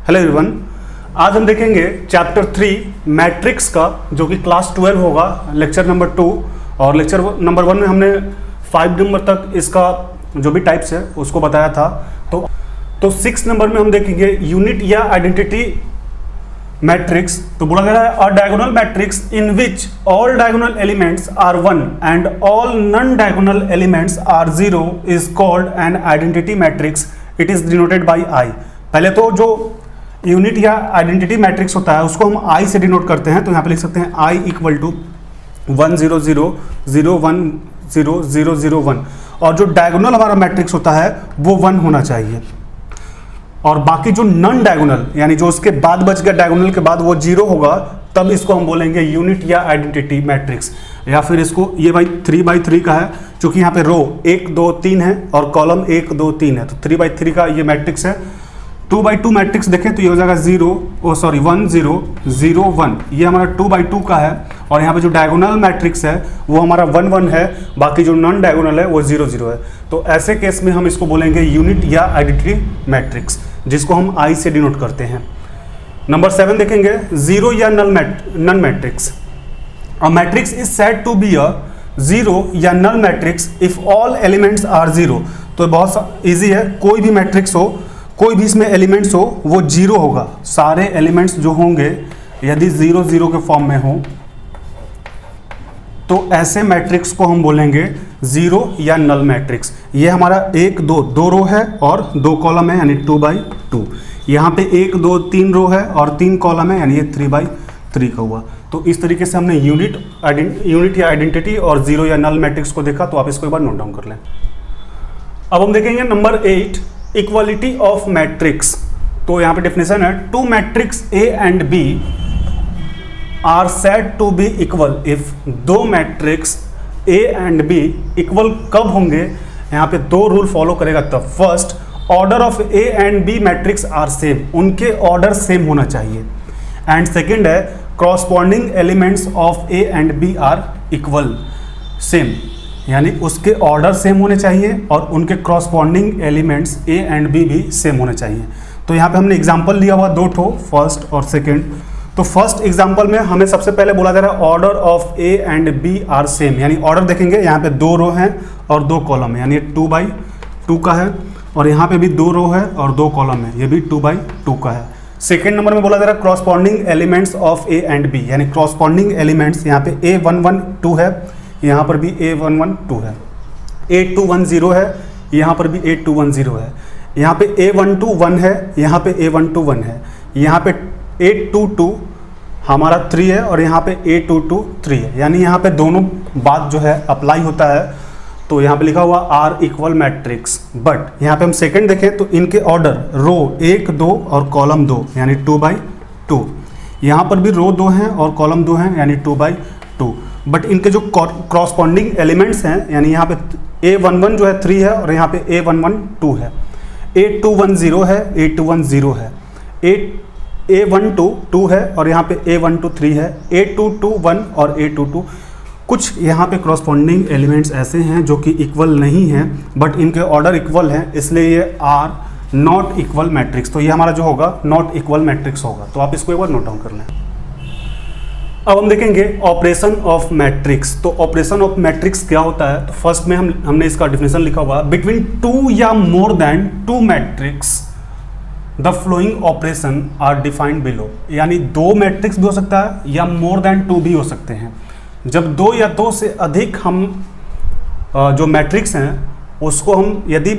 Hello everyone, आज हम देखेंगे चैप्टर 3 मैट्रिक्स का, जो कि क्लास 12 होगा, लेक्चर नंबर 2। और लेक्चर नंबर 1 में हमने 5 नंबर तक इसका जो भी टाइप्स है उसको बताया था। तो 6 नंबर में हम देखेंगे यूनिट या आइडेंटिटी मैट्रिक्स। तो बोला गया है a diagonal matrix in which all diagonal elements are 1 and all non diagonal elements are 0 is called an identity matrix. It is denoted by I. पहले तो जो यूनिट या आइडेंटिटी मैट्रिक्स होता है उसको हम आई से डिनोट करते हैं। तो यहाँ पे लिख सकते हैं आई इक्वल टू 1 0 0 0 1 0 0 0 1। और जो डायगोनल हमारा मैट्रिक्स होता है वो 1 होना चाहिए, और बाकी जो नॉन डायगोनल यानी जो उसके बाद बच गया डायगोनल के बाद वो 0 होगा, तब इसको हम बोलेंगे यूनिट या आइडेंटिटी मैट्रिक्स। या फिर इसको ये भाई 3/3 का है, क्योंकि यहाँ पे रो 1 2 3 है और कॉलम 1 2 3 है, तो 3/3 का ये मैट्रिक्स है। 2/2 मैट्रिक्स देखें तो ये हो जाएगा 1 0 0 1। ये हमारा 2/2 का है, और यहाँ पे जो डायगोनल मैट्रिक्स है वो हमारा 1 1 है, बाकी जो नॉन डायगोनल है वो 0 0 है। तो ऐसे केस में हम इसको बोलेंगे यूनिट या आइडेंटिटी मैट्रिक्स, जिसको हम आई से डिनोट करते हैं। नंबर 7 देखेंगे, जीरो या null matrix. A matrix is said to be a zero या null matrix if all elements are 0। तो बहुत ईजी है, कोई भी मैट्रिक्स हो, कोई भी इसमें एलिमेंट्स हो, वो 0 होगा। सारे एलिमेंट्स जो होंगे यदि 0 0 के फॉर्म में हो तो ऐसे मैट्रिक्स को हम बोलेंगे जीरो या नल मैट्रिक्स। ये हमारा 1 2 रो है और 2 कॉलम है, यानी 2/2। यहाँ पे 1 2 3 रो है और 3 कॉलम है, यानी ये 3/3 का हुआ। तो इस तरीके से हमने यूनिट या आइडेंटिटी और जीरो या नल मैट्रिक्स को देखा। तो आप इसको एक बार नोट डाउन कर लें। अब हम देखेंगे नंबर 8, इक्वालिटी ऑफ मैट्रिक्स। तो यहाँ पे डेफिनेशन है, two matrix A and B are said to be equal if दो matrix A and B equal कब होंगे। यहाँ पे 2 रूल फॉलो करेगा तब। First, order of A and B matrix are same, उनके ऑर्डर सेम होना चाहिए। एंड सेकेंड है, corresponding elements of A and B are equal same, यानी उसके ऑर्डर सेम होने चाहिए और उनके corresponding elements A and B भी सेम होने चाहिए। तो यहाँ पे हमने एग्जांपल लिया हुआ 2 ठो, फर्स्ट और सेकंड। तो फर्स्ट एग्जांपल में हमें सबसे पहले बोला जा रहा है order of A and B are same, यानी ऑर्डर देखेंगे यहाँ पे 2 रो हैं और 2 कॉलम है, यानी 2/2 का है। और यहाँ पे भी 2 रो है और 2 कॉलम है, ये भी 2/2 का है। सेकेंड नंबर में बोला जा रहा है corresponding elements of A and B, यानी क्रॉसपॉन्डिंग एलिमेंट्स यहाँ पे A112 है, यहाँ पर भी A112 है। A210 है, यहाँ पर भी A210 है। यहाँ पे A121 है, यहाँ पे A121 है। यहाँ पे A22 हमारा 3 है और यहाँ पे A22 3 है, यानी यहाँ पे दोनों बात जो है अप्लाई होता है। तो यहाँ पे लिखा हुआ आर इक्वल मैट्रिक्स। बट यहाँ पे हम सेकंड देखें तो इनके ऑर्डर रो 1 2 और कॉलम 2, यानी 2/2। यहाँ पर भी रो 2 हैं और कॉलम 2 हैं, यानी 2/2। बट इनके जो क्रॉसपॉन्डिंग एलिमेंट्स हैं, यानी यहाँ पे A11 जो है 3 है और यहाँ पे A112 है। A210 है, A210 है। A122 2 है और यहाँ पे A123 3 है। A221 और A22। कुछ यहाँ पे क्रॉसपॉन्डिंग एलिमेंट्स ऐसे हैं जो कि इक्वल नहीं हैं, बट इनके ऑर्डर इक्वल हैं, इसलिए ये आर नॉट इक्वल मैट्रिक्स। तो ये हमारा जो होगा नॉट इक्वल मैट्रिक्स होगा। तो आप इसको एक बार नोट डाउन कर लें। अब हम देखेंगे ऑपरेशन ऑफ मैट्रिक्स। तो ऑपरेशन ऑफ मैट्रिक्स क्या होता है। तो फर्स्ट में हमने इसका डिफिनेशन लिखा हुआ, बिटवीन 2 या more than 2 matrix the following operation are defined below, यानी 2 मैट्रिक्स भी हो सकता है या मोर देन 2 भी हो सकते हैं। जब 2 या 2 से अधिक हम जो मैट्रिक्स हैं उसको हम यदि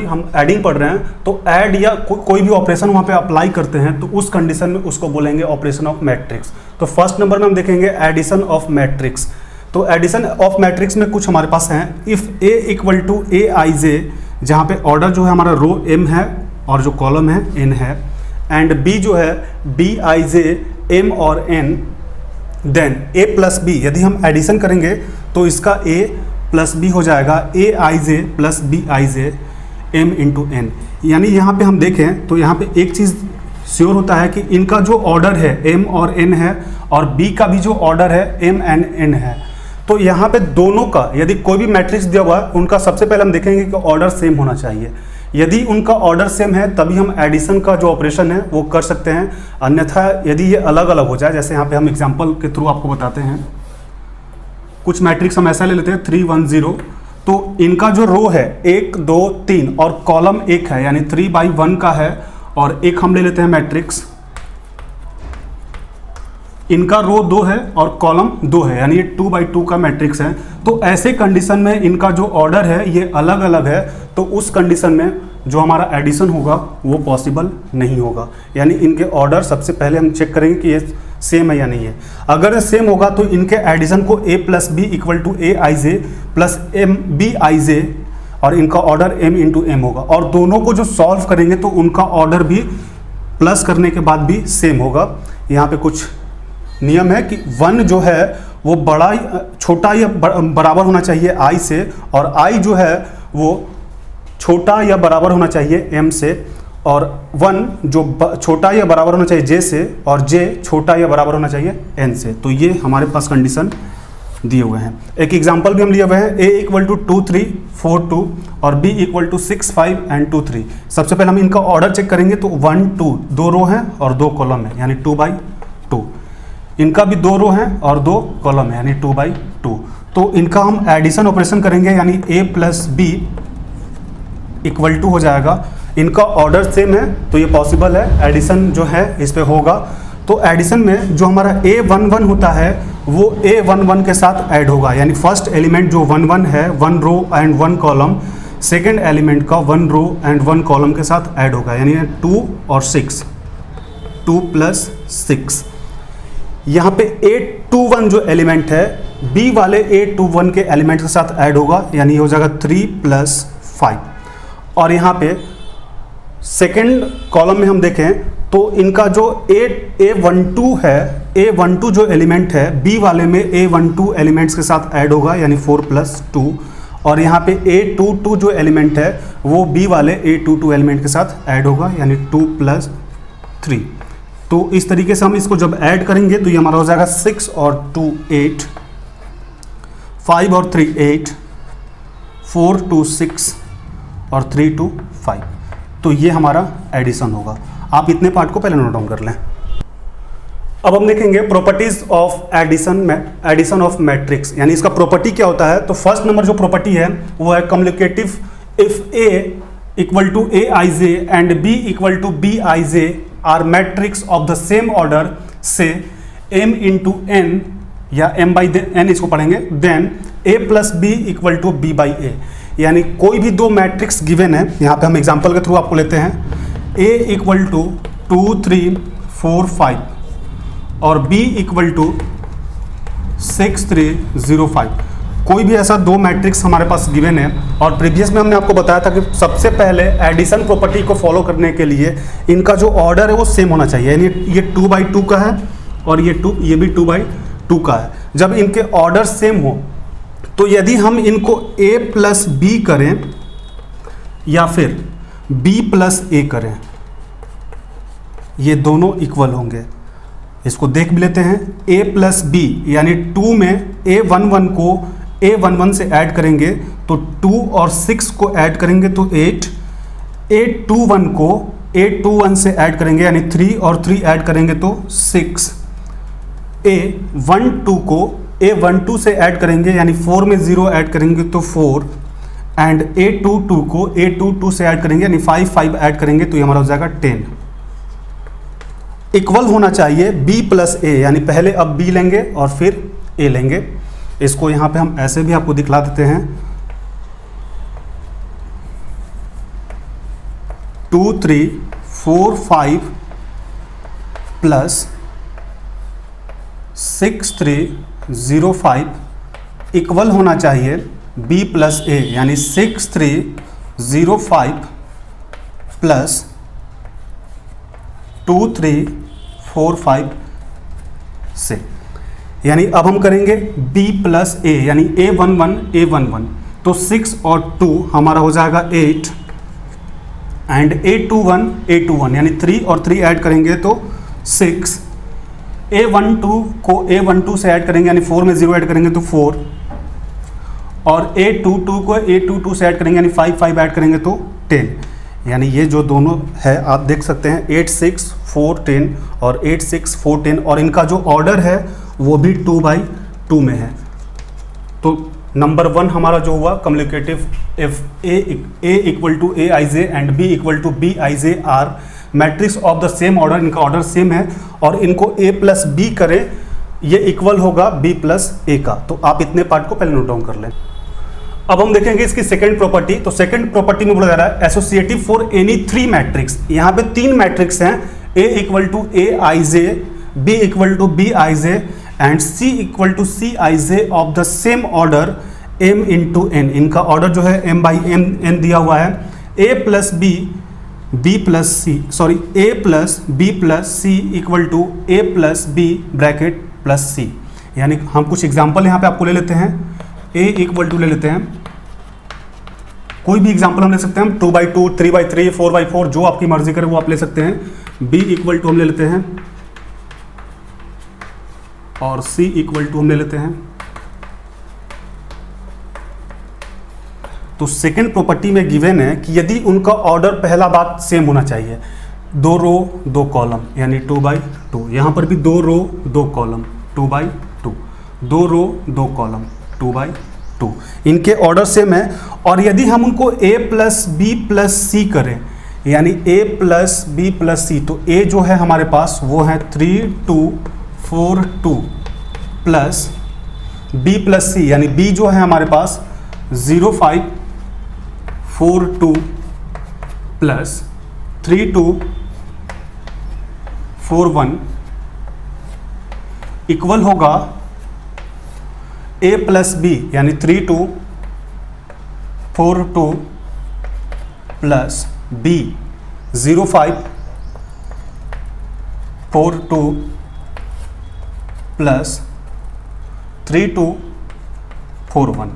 हम एडिंग पढ़ रहे हैं तो ऐड या कोई भी ऑपरेशन वहाँ पे अप्लाई करते हैं, तो उस कंडीशन में उसको बोलेंगे ऑपरेशन ऑफ मैट्रिक्स। तो फर्स्ट नंबर में हम देखेंगे एडिशन ऑफ मैट्रिक्स। तो एडिशन ऑफ मैट्रिक्स में कुछ हमारे पास हैं, if A equal to Aij, जहाँ पे ऑर्डर जो है हमारा रो m है और जो कॉलम है n है, एंड b जो है Bij m और n, then a plus b, यदि हम एडिशन करेंगे तो इसका a प्लस b हो जाएगा Aij plus Bij m into n। यानी यहाँ पे हम देखें तो यहाँ पे एक चीज़ श्योर होता है कि इनका जो ऑर्डर है m और n है, और b का भी जो ऑर्डर है m एंड n है। तो यहाँ पे दोनों का यदि कोई भी मैट्रिक्स दिया हुआ है उनका सबसे पहले हम देखेंगे कि ऑर्डर सेम होना चाहिए। यदि उनका ऑर्डर सेम है तभी हम एडिशन का जो ऑपरेशन है वो कर सकते हैं, अन्यथा यदि ये अलग अलग हो जाए, जैसे यहाँ पे हम एग्जांपल के थ्रू आपको बताते हैं। कुछ मैट्रिक्स हम ऐसा ले लेते हैं 3 1 0, तो इनका जो रो है 1 2 3 और कॉलम 1 है, यानी 3/1 का है, और एक हम ले लेते हैं मैट्रिक्स, इनका रो 2 है और कॉलम 2 है, यानी ये 2/2 का मैट्रिक्स है। तो ऐसे कंडीशन में इनका जो ऑर्डर है ये अलग अलग है, तो उस कंडीशन में जो हमारा एडिशन होगा वो पॉसिबल नहीं होगा। यानी इनके ऑर्डर सबसे पहले हम चेक करेंगे कि ये सेम है या नहीं है। अगर सेम होगा तो इनके एडिशन को a + b = aij + mbij, और इनका ऑर्डर m × m होगा, और दोनों को जो सॉल्व करेंगे तो उनका ऑर्डर भी प्लस करने के बाद भी सेम होगा। यहाँ पे कुछ नियम है कि 1 जो है वो छोटा या बराबर होना चाहिए i से, और i जो है वो छोटा या बराबर होना चाहिए m से, और 1 जो छोटा या बराबर होना चाहिए j से, और j छोटा या बराबर होना चाहिए n से। तो ये हमारे पास कंडीशन दिए हुए हैं। एक एग्जांपल भी हम लिए हुए हैं, a = 2 3 4 2 और b = 6 5 and 2 3। सबसे पहले हम इनका ऑर्डर चेक करेंगे, तो 1 2 2 रो हैं और 2 कॉलम है, यानी 2/2। इनका भी 2 रो हैं और 2 कॉलम है, यानी 2/2। तो इनका हम एडिशन ऑपरेशन करेंगे, यानी a + b = हो जाएगा। इनका ऑर्डर सेम है तो ये पॉसिबल है, एडिशन जो है इस पे होगा। तो एडिशन में जो हमारा a11 होता है वो a11 के साथ ऐड होगा, यानी फर्स्ट एलिमेंट जो 11 है 1 row and 1 column, second element का 1 रो एंड 1 कॉलम के साथ ऐड होगा, यानी 2 और 6, 2 + 6। यहाँ पे a21 जो एलिमेंट है b वाले a21 के एलिमेंट के साथ ऐड होगा, यानी हो जाएगा 3 + 5। और यहाँ पे सेकेंड कॉलम में हम देखें तो इनका जो a12 है, a12 जो एलिमेंट है b वाले में a12 एलिमेंट्स के साथ ऐड होगा, यानी 4 + 2। और यहाँ पे a22 जो एलिमेंट है वो b वाले a22 एलिमेंट के साथ ऐड होगा, यानी 2 + 3। तो इस तरीके से हम इसको जब ऐड करेंगे तो ये हमारा हो जाएगा 6 और 2 8, 5 और 3 8, 4 2 6 और 3 2 5। तो ये हमारा एडिशन होगा। आप इतने पार्ट को पहले नोट डाउन कर लें। अब हम देखेंगे properties of addition of matrix, यानी इसका प्रॉपर्टी क्या होता है। तो फर्स्ट नंबर जो प्रॉपर्टी है वो है communicative. If a = aij and b = bij are matrix of the same order से m × n या m/n इसको पढ़ेंगे, देन a + b = b/a। यानी कोई भी दो मैट्रिक्स गिवन है, यहाँ पे हम एग्जांपल के थ्रू आपको लेते हैं, a = 2 3 4 5 और b = 6 3 0 5। कोई भी ऐसा दो मैट्रिक्स हमारे पास गिवन है, और प्रीवियस में हमने आपको बताया था कि सबसे पहले एडिशन प्रॉपर्टी को फॉलो करने के लिए इनका जो ऑर्डर है वो सेम होना चाहिए, यानी ये 2/2 का है और ये भी 2/2 का है। जब इनके ऑर्डर सेम हो तो यदि हम इनको a + b करें या फिर b + a करें, ये दोनों इक्वल होंगे। इसको देख भी लेते हैं, a + b यानी 2 में a11 को a11 से ऐड करेंगे तो 2 और 6 को ऐड करेंगे तो 8, a21 को a21 से ऐड करेंगे यानी 3 और 3 ऐड करेंगे तो 6, a12 को a12 से ऐड करेंगे यानी 4 में 0 ऐड करेंगे तो 4, एंड a22 को a22 से ऐड करेंगे यानी 5 ऐड करेंगे तो ये हमारा हो जाएगा 10। इक्वल होना चाहिए b + a, यानी पहले अब b लेंगे और फिर a लेंगे। इसको यहाँ पे हम ऐसे भी आपको दिखला देते हैं, 2 3 4 5 + 6 3 0 5 इक्वल होना चाहिए b + a, यानी 6 3 0 5 + 2 3 4 5 से। यानी अब हम करेंगे b + a, यानी a11 तो 6 और 2 हमारा हो जाएगा 8, एंड a21 यानी 3 और 3 ऐड करेंगे तो 6, a12 को a12 से ऐड करेंगे यानी 4 में 0 ऐड करेंगे तो 4, और a22 को a22 से ऐड करेंगे यानी 5 ऐड करेंगे तो 10। यानी ये जो दोनों है आप देख सकते हैं 8 6 4 10 और 8 6 4 10, और इनका जो ऑर्डर है वो भी 2/2 में है। तो नंबर 1 हमारा जो हुआ communicative if A equal to A I J and B equal to B I j are matrix of the same order, इनका ऑर्डर सेम है और इनको ए प्लस बी करें, ये इक्वल होगा बी प्लस ए का। तो आप इतने पार्ट को पहले नोट डाउन कर लें। अब हम देखेंगे इसकी सेकंड प्रॉपर्टी। तो सेकंड प्रॉपर्टी में बोला जा रहा है एसोसिएटिव फॉर एनी 3 मैट्रिक्स। यहाँ पे 3 मैट्रिक्स हैं, A equal to A I J, B equal to B I J and C equal to C I J of the same order m into N. इनका order जो है m by n दिया हुआ है। a plus B B plus C sorry a plus B plus C equal to a plus B bracket plus C. यानी हम कुछ example यहाँ पे आपको ले लेते हैं। a इक्वल टू ले लेते हैं, कोई भी एग्जाम्पल हम ले सकते हैं, हम 2/2 3/3 4/4 जो आपकी मर्जी करे वो आप ले सकते हैं। b इक्वल टू हम ले लेते हैं और c इक्वल टू हम ले लेते हैं। तो सेकंड प्रॉपर्टी में गिवन है कि यदि उनका ऑर्डर पहला बात सेम होना चाहिए, 2 रो 2 कॉलम यानी 2/2, यहाँ पर भी 2 रो 2 कॉलम 2/2, 2 रो 2 कॉलम 2/2, इनके ऑर्डर सेम है। और यदि हम उनको a प्लस बी प्लस सी करें यानी a प्लस बी प्लस सी, तो a जो है हमारे पास वो है 3 2 4 2 प्लस b प्लस सी यानी b जो है हमारे पास 0 5 4 2 प्लस 3 2 4 1 इक्वल होगा a प्लस बी यानी 3 2 4 2 प्लस b 0 5 4 2 प्लस 3 2 4 1।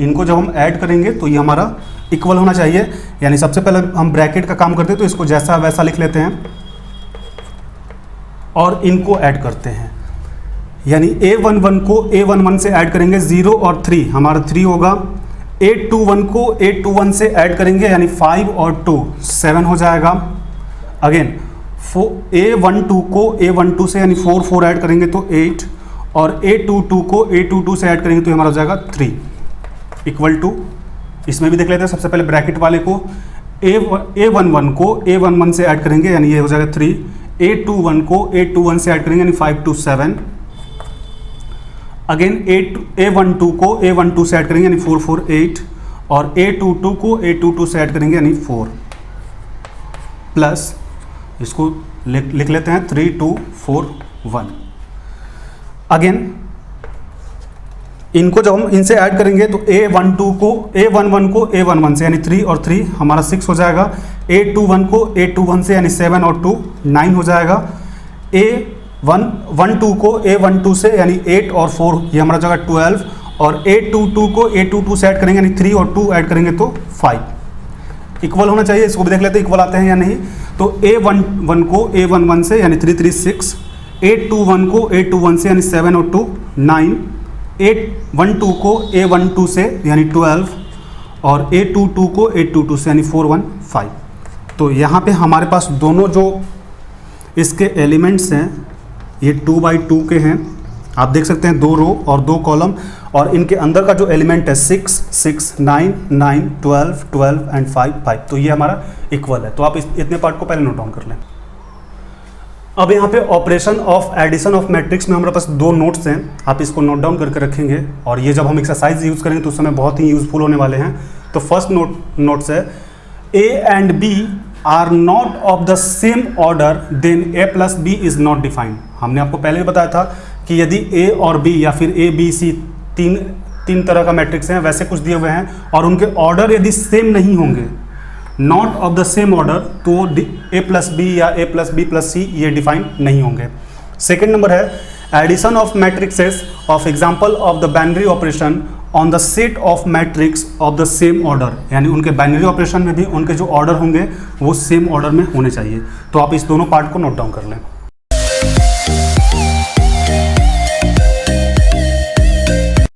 इनको जब हम ऐड करेंगे तो ये हमारा इक्वल होना चाहिए। यानी सबसे पहले हम ब्रैकेट का काम करते हैं, तो इसको जैसा वैसा लिख लेते हैं और इनको ऐड करते हैं। यानी a11 को a11 से ऐड करेंगे 0 और 3, हमारा 3 होगा। a21 को a21 से ऐड करेंगे यानी 5 और 2 7 हो जाएगा। अगेन a12 को a12 से यानी 4 4 ऐड करेंगे तो 8, और a22 को a22 से ऐड करेंगे तो हमारा हो जाएगा 3 इक्वल टू, इसमें भी देख लेते हैं सबसे पहले ब्रैकेट वाले को, a11 को a11 से ऐड करेंगे यानी ये हो जाएगा 3, a21 को a21 से ऐड करेंगे यानी 5 2 7, अगेन a12 को a12 से ऐड करेंगे यानी 4 4 8, और a22 को a22 से ऐड करेंगे यानी 4 प्लस, इसको लिख लेते हैं 3 2 4 1। अगेन इनको जब हम इनसे ऐड करेंगे तो a11 को a11 से यानी 3 और 3 हमारा 6 हो जाएगा। a21 को a21 से यानी 7 और 2 9 हो जाएगा। a12 को a12 से यानी 8 और 4 ये हमारा जाएगा 12, और a22 को a22 से ऐड करेंगे यानी 3 और 2 ऐड करेंगे तो 5 इक्वल होना चाहिए। इसको भी देख लेते हैं इक्वल आते हैं या नहीं। तो a11 को a11 से यानी 3 3 6, a21 को a21 से यानी 7 और 2 9, a12 को a12 से यानी 12, और a22 को a22 से यानी 4 1 5। तो यहाँ पे हमारे पास दोनों जो इसके एलिमेंट्स हैं ये 2/2 के हैं। आप देख सकते हैं 2 रो और 2 कॉलम, और इनके अंदर का जो एलिमेंट है 6 6 9 9 12 12 एंड 5 5, तो ये हमारा इक्वल है। तो आप इतने पार्ट को पहले नोट डाउन कर लें। अब यहाँ पे operation of addition of matrix में हमारे पास 2 नोट्स हैं, आप इसको नोट डाउन करके रखेंगे, और ये जब हम एक्सरसाइज यूज़ करेंगे तो उस समय बहुत ही यूजफुल होने वाले हैं। तो फर्स्ट नोट्स है A and B are not of the same order then A plus B is not defined. हमने आपको पहले भी बताया था कि यदि ए और बी या फिर ए बी सी तीन तरह का मैट्रिक्स हैं, वैसे कुछ दिए हुए हैं, और उनके ऑर्डर यदि सेम नहीं होंगे, not of the same order, तो ए प्लस बी या A plus B plus C ये डिफाइन नहीं होंगे। सेकेंड नंबर है addition of matrices of example of the binary operation on the set of matrix of the same order, यानी उनके binary operation में भी उनके जो ऑर्डर होंगे वो सेम ऑर्डर में होने चाहिए। तो आप इस दोनों पार्ट को नोट डाउन कर लें।